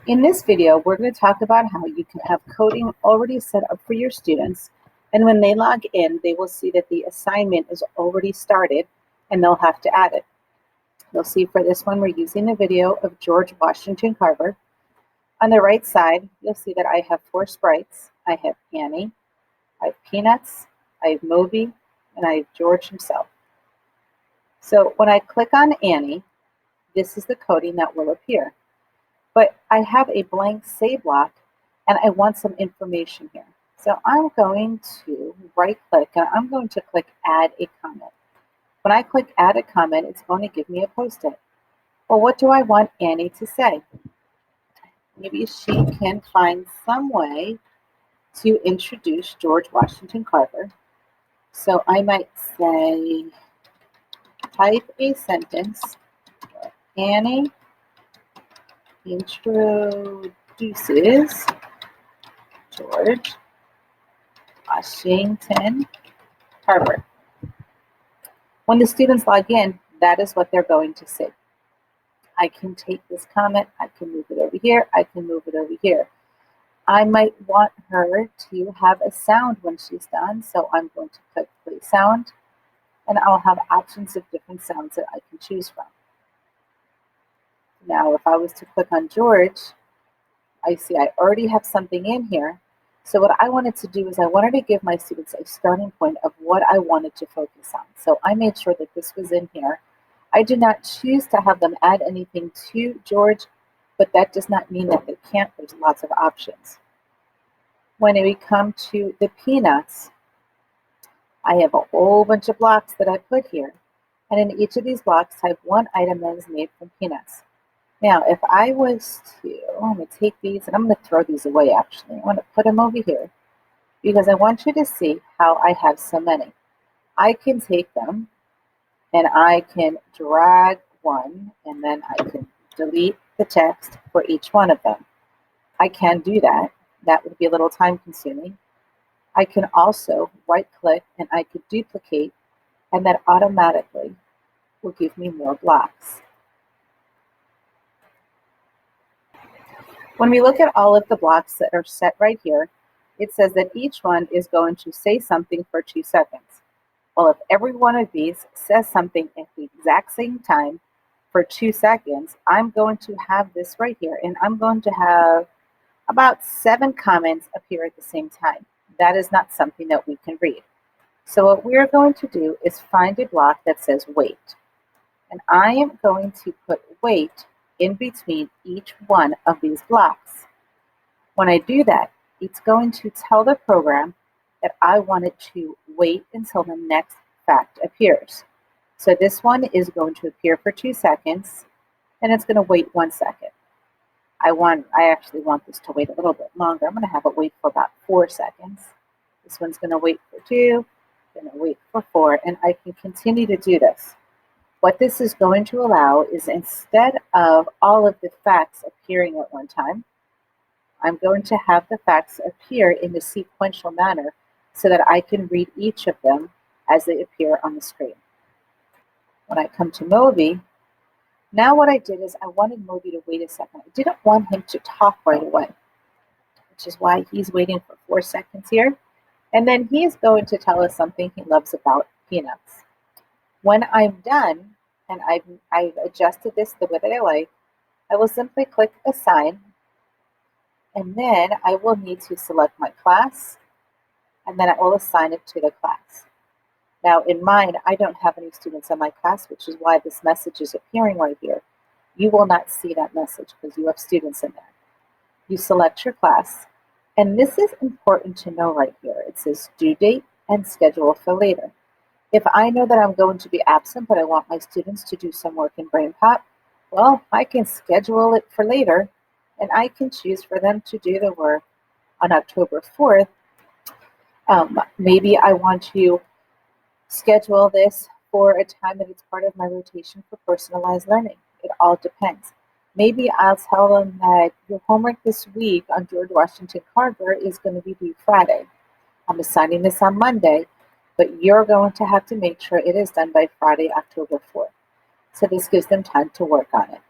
In this video, we're going to talk about how you can have coding already set up for your students, and when they log in, they will see that the assignment is already started and they'll have to add it. You'll see for this one, we're using a video of George Washington Carver. On the right side, you'll see that I have 4 sprites. I have Annie, I have Peanuts, I have Moby, and I have George himself. So when I click on Annie, this is the coding that will appear. But I have a blank say block and I want some information here. So I'm going to right click and I'm going to click add a comment. When I click add a comment, it's going to give me a post-it. Well, what do I want Annie to say? Maybe she can find some way to introduce George Washington Carver. So I might say, type a sentence, Annie introduces George Washington Carver. When the students log in, that is what they're going to see. I can take this comment, I can move it over here, I can move it over here. I might want her to have a sound when she's done, so I'm going to click play sound, and I'll have options of different sounds that I can choose from. Now, if I was to click on George, I see I already have something in here. So what I wanted to do is I wanted to give my students a starting point of what I wanted to focus on. So I made sure that this was in here. I did not choose to have them add anything to George, but that does not mean that they can't. There's lots of options. When we come to the Peanuts, I have a whole bunch of blocks that I put here. And in each of these blocks, I have one item that is made from peanuts. Now, if I was to, I'm going to take these, and I'm going to throw these away actually. I want to put them over here because I want you to see how I have so many. I can take them and I can drag one, and then I can delete the text for each one of them. I can do that. That would be a little time consuming. I can also right click and I could duplicate, and that automatically will give me more blocks. When we look at all of the blocks that are set right here, it says that each one is going to say something for 2 seconds. Well, if every one of these says something at the exact same time for 2 seconds, I'm going to have this right here, and I'm going to have about 7 comments appear at the same time. That is not something that we can read. So what we're going to do is find a block that says wait. And I am going to put wait in between each one of these blocks. When I do that, it's going to tell the program that I want it to wait until the next fact appears. So this one is going to appear for 2 seconds, and it's going to wait 1 second. I actually want this to wait a little bit longer. I'm going to have it wait for about 4 seconds. This one's going to wait for 2, going to wait for 4, and I can continue to do this. What this is going to allow is, instead of all of the facts appearing at one time, I'm going to have the facts appear in a sequential manner so that I can read each of them as they appear on the screen. When I come to Moby, now what I did is I wanted Moby to wait a second. I didn't want him to talk right away, which is why he's waiting for 4 seconds here. And then he's going to tell us something he loves about peanuts. When I'm done, and I've adjusted this the way that I like, I will simply click Assign, and then I will need to select my class, and then I will assign it to the class. Now in mine, I don't have any students in my class, which is why this message is appearing right here. You will not see that message because you have students in there. You select your class, and this is important to know right here. It says due date and schedule for later. If I know that I'm going to be absent, but I want my students to do some work in BrainPOP, well, I can schedule it for later, and I can choose for them to do the work on October 4th. Maybe I want to schedule this for a time that it's part of my rotation for personalized learning. It all depends. Maybe I'll tell them that your homework this week on George Washington Carver is going to be due Friday. I'm assigning this on Monday, but you're going to have to make sure it is done by Friday, October 4th. So this gives them time to work on it.